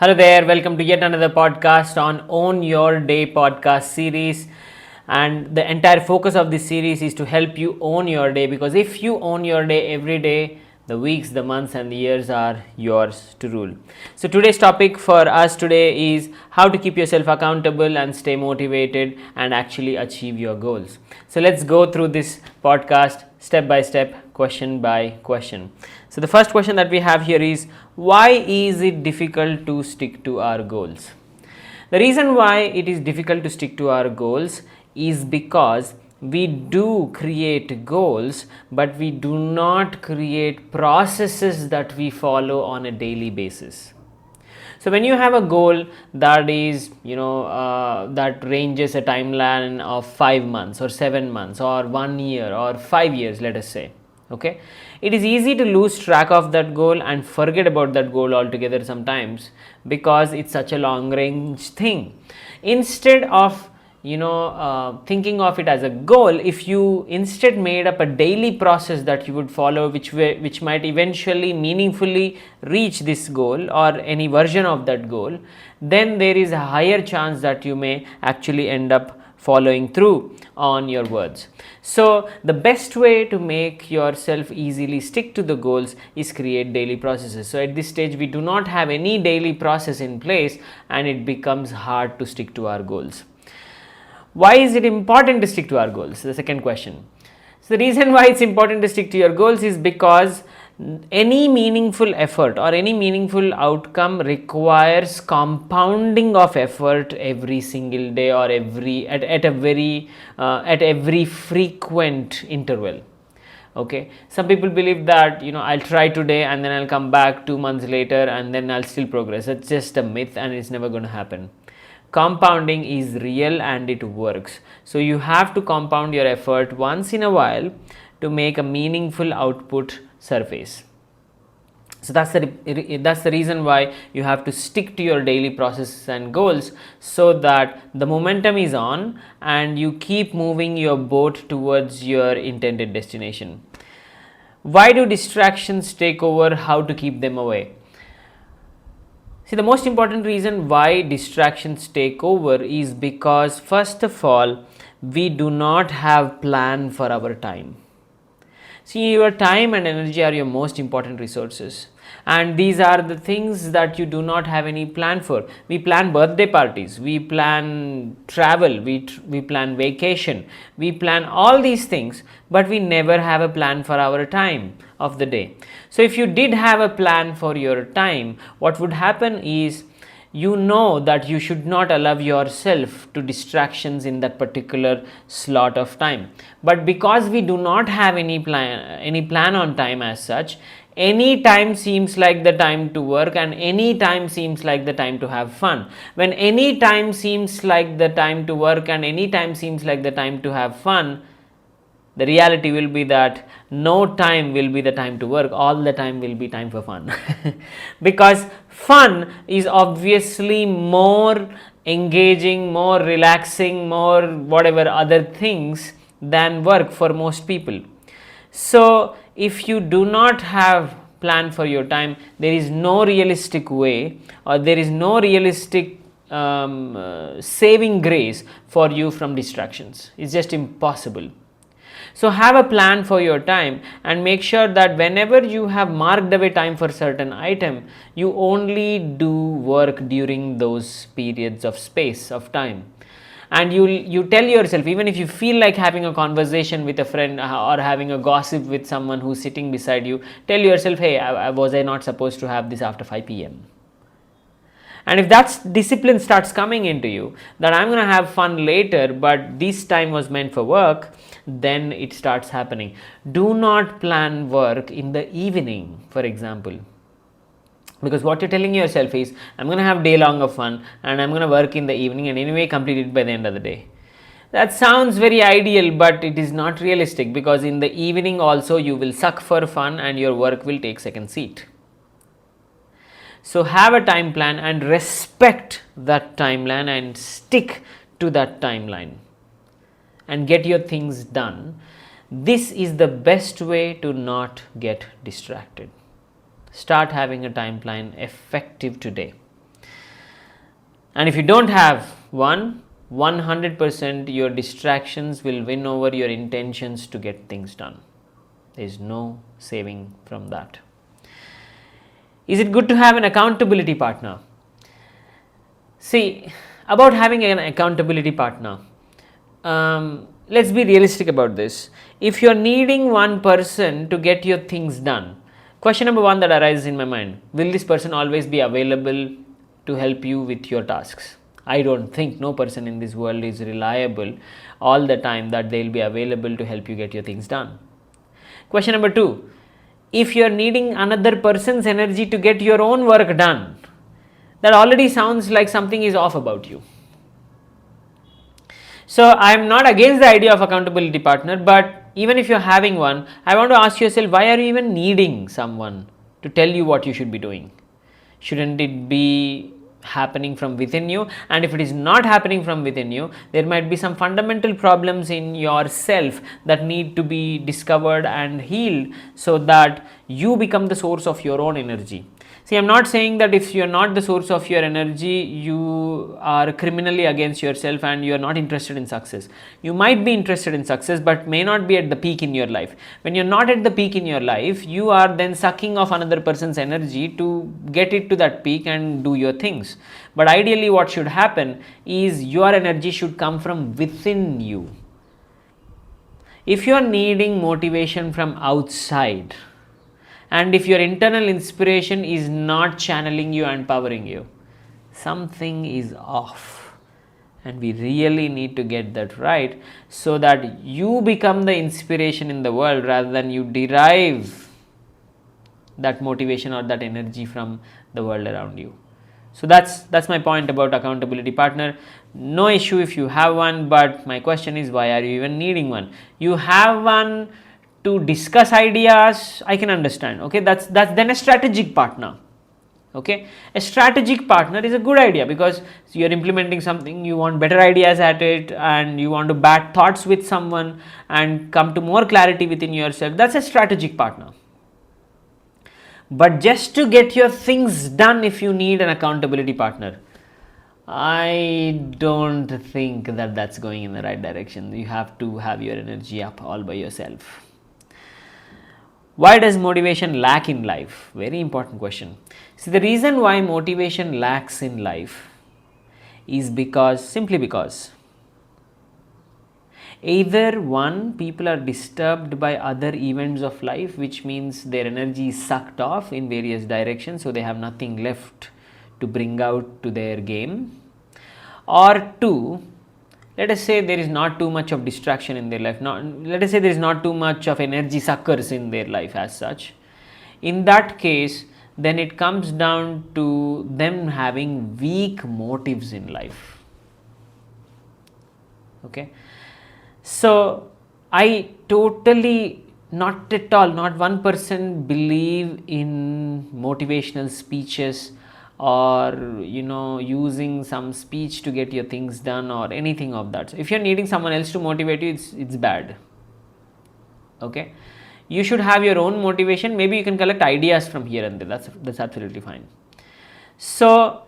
Hello there, welcome to yet another podcast on Own Your Day podcast series. And the entire focus of this series is to help you own your day, because if you own your day every day, the weeks, the months, and the years are yours to rule. So, today's topic for us today is how to keep yourself accountable and stay motivated and actually achieve your goals. So, let's go through this podcast step by step, question by question. So, the first question that we have here is, why is it difficult to stick to our goals? The reason why it is difficult to stick to our goals is because we do create goals, but we do not create processes that we follow on a daily basis. So when you have a goal that is, that ranges a timeline of 5 months or 7 months or 1 year or 5 years, let us say, okay, it is easy to lose track of that goal and forget about that goal altogether sometimes, because it's such a long range thing. Instead of thinking of it as a goal, if you instead made up a daily process that you would follow, which might eventually meaningfully reach this goal or any version of that goal, then there is a higher chance that you may actually end up following through on your words. So the best way to make yourself easily stick to the goals is create daily processes. So at this stage we do not have any daily process in place, and it becomes hard to stick to our goals. Why is it important to stick to our goals? The second question. So the reason why it's important to stick to your goals is because any meaningful effort or any meaningful outcome requires compounding of effort every single day, or at every frequent interval. Okay, some people believe that I'll try today and then I'll come back 2 months later and then I'll still progress. That's just a myth, and it's never going to happen. Compounding is real and it works. So you have to compound your effort once in a while to make a meaningful output surface. So that's the reason why you have to stick to your daily processes and goals, so that the momentum is on and you keep moving your boat towards your intended destination. Why do distractions take over? How to keep them away? See, the most important reason why distractions take over is because, first of all, we do not have plan for our time. See, your time and energy are your most important resources, and these are the things that you do not have any plan for. We plan birthday parties, we plan travel, we plan vacation, we plan all these things, but we never have a plan for our time of the day. So if you did have a plan for your time, what would happen is, that you should not allow yourself to distractions in that particular slot of time. But because we do not have any plan on time as such, any time seems like the time to work, and any time seems like the time to have fun. When any time seems like the time to work and any time seems like the time to have fun, the reality will be that no time will be the time to work, all the time will be time for fun. Because fun is obviously more engaging, more relaxing, more whatever other things than work for most people. So if you do not have plan for your time, there is no realistic way, or there is no realistic saving grace for you from distractions. It's just impossible. So have a plan for your time, and make sure that whenever you have marked away time for certain item, you only do work during those periods of space of time. And you tell yourself, even if you feel like having a conversation with a friend or having a gossip with someone who's sitting beside you, tell yourself, hey, was I not supposed to have this after 5 p.m.? And if that discipline starts coming into you, that I'm going to have fun later, but this time was meant for work, then it starts happening. Do not plan work in the evening, for example. Because what you're telling yourself is, I'm going to have day long of fun and I'm going to work in the evening and anyway complete it by the end of the day. That sounds very ideal, but it is not realistic, because in the evening also you will suck for fun and your work will take second seat. So have a time plan and respect that timeline and stick to that timeline and get your things done. This is the best way to not get distracted. Start having a time plan effective today. And if you don't have one, 100% your distractions will win over your intentions to get things done. There is no saving from that. Is it good to have an accountability partner? See, about having an accountability partner, let's be realistic about this. If you're needing one person to get your things done, question number one that arises in my mind, will this person always be available to help you with your tasks? I don't think no person in this world is reliable all the time that they'll be available to help you get your things done. Question number two, if you're needing another person's energy to get your own work done, that already sounds like something is off about you. So I'm not against the idea of accountability partner, but even if you're having one, I want to ask yourself, why are you even needing someone to tell you what you should be doing? Shouldn't it be happening from within you? And if it is not happening from within you, there might be some fundamental problems in yourself that need to be discovered and healed so that you become the source of your own energy. See, I'm not saying that if you're not the source of your energy, you are criminally against yourself and you're not interested in success. You might be interested in success, but may not be at the peak in your life. When you're not at the peak in your life, you are then sucking off another person's energy to get it to that peak and do your things. But ideally, what should happen is your energy should come from within you. If you're needing motivation from outside, and if your internal inspiration is not channeling you and powering you, something is off. And we really need to get that right so that you become the inspiration in the world rather than you derive that motivation or that energy from the world around you. So that's my point about accountability partner. No issue if you have one, but my question is, why are you even needing one? You have one to discuss ideas, I can understand. Okay, that's then a strategic partner. Okay, a strategic partner is a good idea because you're implementing something, you want better ideas at it, and you want to bat thoughts with someone and come to more clarity within yourself. That's a strategic partner. But just to get your things done, if you need an accountability partner, I don't think that that's going in the right direction. You have to have your energy up all by yourself. Why does motivation lack in life? Very important question. See, the reason why motivation lacks in life is simply because either one, people are disturbed by other events of life, which means their energy is sucked off in various directions, so they have nothing left to bring out to their game, or two, let us say there is not too much of distraction in their life, let us say there is not too much of energy suckers in their life as such. In that case, then it comes down to them having weak motives in life. Okay, so I totally, not at all, not 1% believe in motivational speeches or using some speech to get your things done or anything of that. So if you're needing someone else to motivate you, it's bad. Okay, you should have your own motivation. Maybe you can collect ideas from here and there. That's absolutely fine. So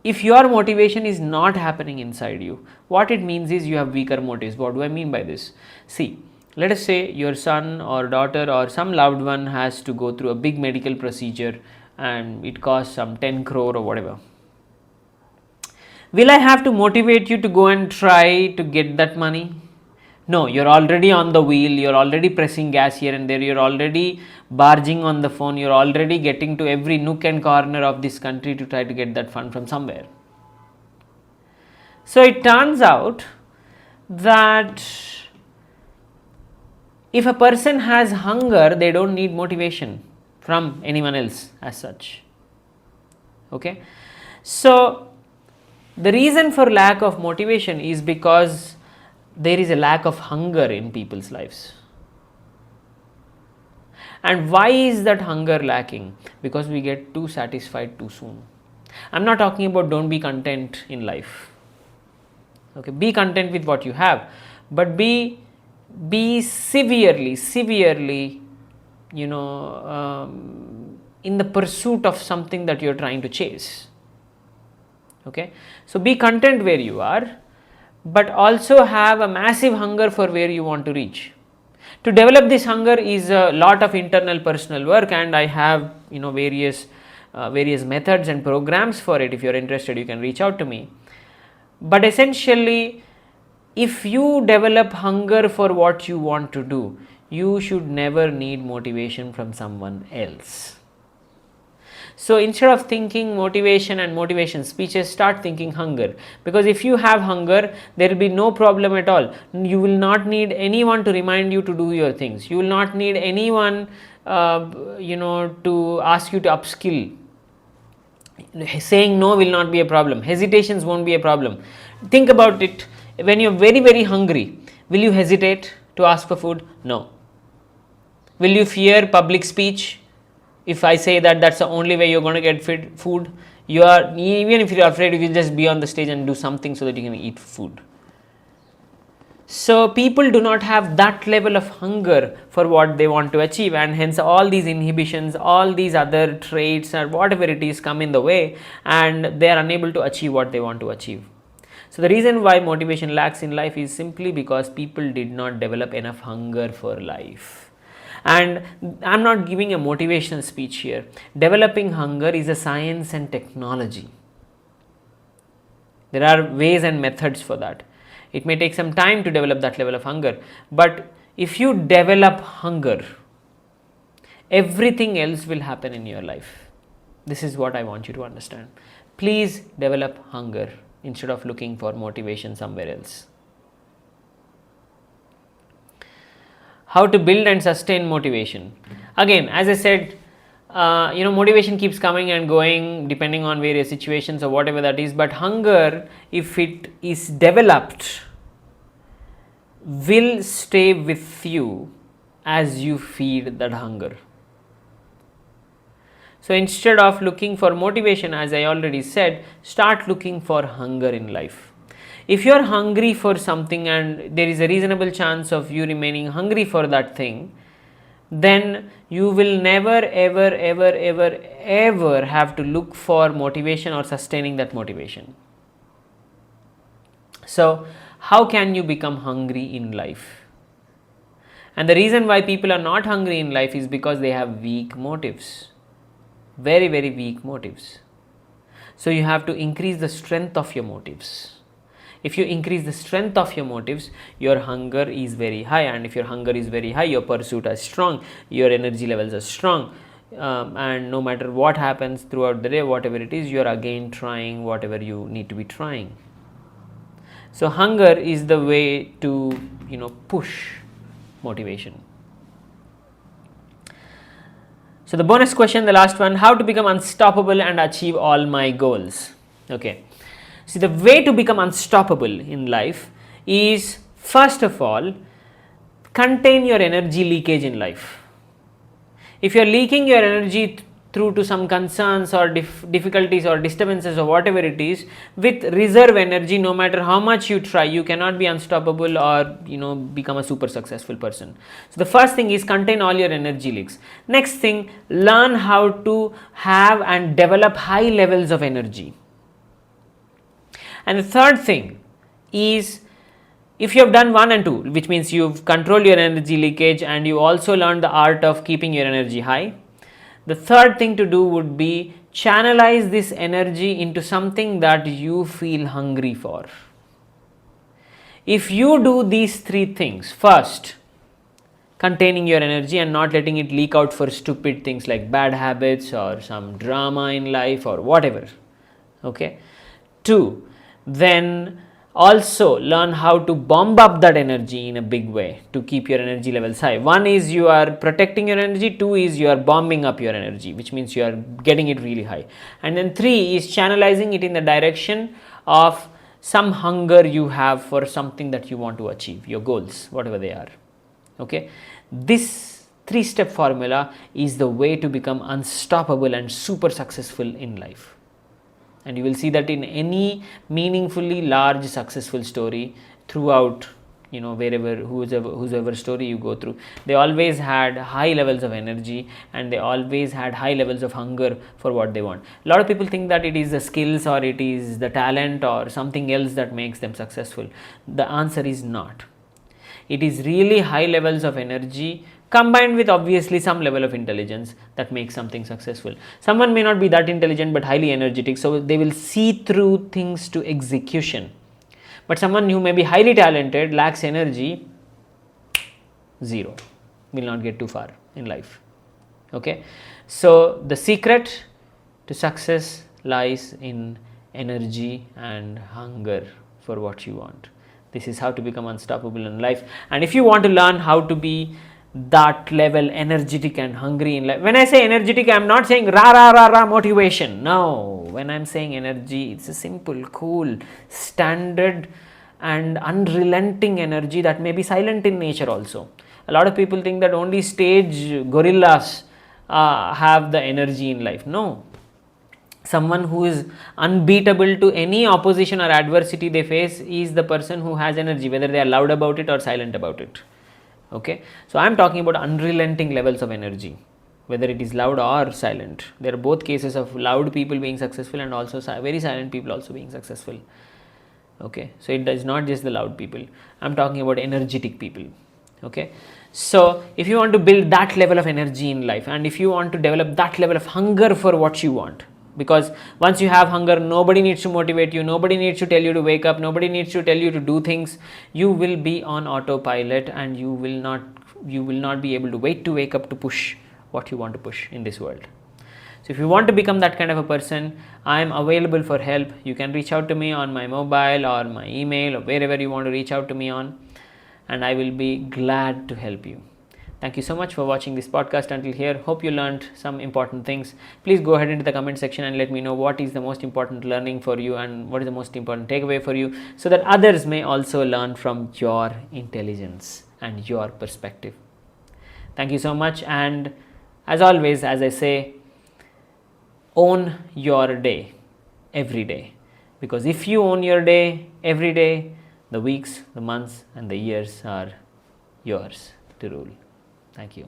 if your motivation is not happening inside you, what it means is you have weaker motives. What do I mean by this? See, let us say your son or daughter or some loved one has to go through a big medical procedure and it costs some 10 crore or whatever. Will I have to motivate you to go and try to get that money? No, you're already on the wheel, you're already pressing gas here and there, you're already barging on the phone, you're already getting to every nook and corner of this country to try to get that fund from somewhere. So it turns out that if a person has hunger, they don't need motivation from anyone else as such. Okay, so the reason for lack of motivation is because there is a lack of hunger in people's lives. And why is that hunger lacking? Because we get too satisfied too soon. I'm not talking about don't be content in life. Okay, be content with what you have, but be severely in the pursuit of something that you're trying to chase. Okay, so be content where you are, but also have a massive hunger for where you want to reach. To develop this hunger is a lot of internal personal work, and I have various methods and programs for it. If you're interested, you can reach out to me. But essentially, if you develop hunger for what you want to do, you should never need motivation from someone else. So instead of thinking motivation and motivation speeches, start thinking hunger. Because if you have hunger, there will be no problem at all. You will not need anyone to remind you to do your things. You will not need anyone to ask you to upskill. Saying no will not be a problem. Hesitations won't be a problem. Think about it. When you're very, very hungry, will you hesitate to ask for food? No. Will you fear public speech? If I say that that's the only way you're going to get food, even if you're afraid, you will just be on the stage and do something so that you can eat food. So people do not have that level of hunger for what they want to achieve, and hence all these inhibitions, all these other traits or whatever it is come in the way, and they are unable to achieve what they want to achieve. So the reason why motivation lacks in life is simply because people did not develop enough hunger for life. And I'm not giving a motivational speech here. Developing hunger is a science and technology. There are ways and methods for that. It may take some time to develop that level of hunger, but if you develop hunger, everything else will happen in your life. This is what I want you to understand. Please develop hunger instead of looking for motivation somewhere else. How to build and sustain motivation. Again, as I said, motivation keeps coming and going depending on various situations or whatever that is, but hunger, if it is developed, will stay with you as you feed that hunger. So instead of looking for motivation, as I already said, start looking for hunger in life. If you are hungry for something and there is a reasonable chance of you remaining hungry for that thing, then you will never ever have to look for motivation or sustaining that motivation. So how can you become hungry in life? And the reason why people are not hungry in life is because they have weak motives, very, very weak motives. So you have to increase the strength of your motives. If you increase the strength of your motives, your hunger is very high, and if your hunger is very high, your pursuit is strong, your energy levels are strong, and no matter what happens throughout the day, whatever it is, you are again trying whatever you need to be trying. So hunger is the way to push motivation. So the bonus question, the last one, how to become unstoppable and achieve all my goals. Okay. See, the way to become unstoppable in life is, first of all, contain your energy leakage in life. If you are leaking your energy through to some concerns or difficulties or disturbances or whatever it is, with reserve energy, no matter how much you try, you cannot be unstoppable or become a super successful person. So the first thing is contain all your energy leaks. Next thing, learn how to have and develop high levels of energy. And the third thing is, if you have done 1 and 2, which means you've controlled your energy leakage and you also learned the art of keeping your energy high, the third thing to do would be channelize this energy into something that you feel hungry for. If you do these 3 things, first, containing your energy and not letting it leak out for stupid things like bad habits or some drama in life or whatever. Okay. 2, then also learn how to bomb up that energy in a big way to keep your energy levels high. 1 is you are protecting your energy, 2 is you are bombing up your energy, which means you are getting it really high. And then 3 is channelizing it in the direction of some hunger you have for something that you want to achieve, your goals, whatever they are. Okay, this 3-step formula is the way to become unstoppable and super successful in life. And you will see that in any meaningfully large successful story throughout wherever, whosever story you go through, they always had high levels of energy, and they always had high levels of hunger for what they want. A lot of people think that it is the skills, or it is the talent, or something else that makes them successful. The answer is not. It is really high levels of energy combined with obviously some level of intelligence that makes something successful. Someone may not be that intelligent but highly energetic, so they will see through things to execution. But someone who may be highly talented, lacks energy, zero, will not get too far in life. Okay, so the secret to success lies in energy and hunger for what you want. This is how to become unstoppable in life. And if you want to learn how to be that level energetic and hungry in life, when I say energetic, I'm not saying rah rah rah rah motivation. No, when I'm saying energy, it's a simple, cool, standard and unrelenting energy that may be silent in nature also. A lot of people think that only stage gorillas have the energy in life. No, someone who is unbeatable to any opposition or adversity they face is the person who has energy, whether they are loud about it or silent about it. Okay, so I am talking about unrelenting levels of energy, whether it is loud or silent. There are both cases of loud people being successful and also very silent people also being successful. Okay, so it is not just the loud people, I am talking about energetic people. Okay, so if you want to build that level of energy in life, and if you want to develop that level of hunger for what you want, because once you have hunger, nobody needs to motivate you, nobody needs to tell you to wake up, nobody needs to tell you to do things. You will be on autopilot, and you will not be able to wait to wake up to push what you want to push in this world. So if you want to become that kind of a person, I am available for help. You can reach out to me on my mobile or my email or wherever you want to reach out to me on, and I will be glad to help you. Thank you so much for watching this podcast until here. Hope you learned some important things. Please go ahead into the comment section and let me know what is the most important learning for you and what is the most important takeaway for you, so that others may also learn from your intelligence and your perspective. Thank you so much, and as always, as I say, own your day every day, because if you own your day every day, the weeks, the months and the years are yours to rule. Thank you.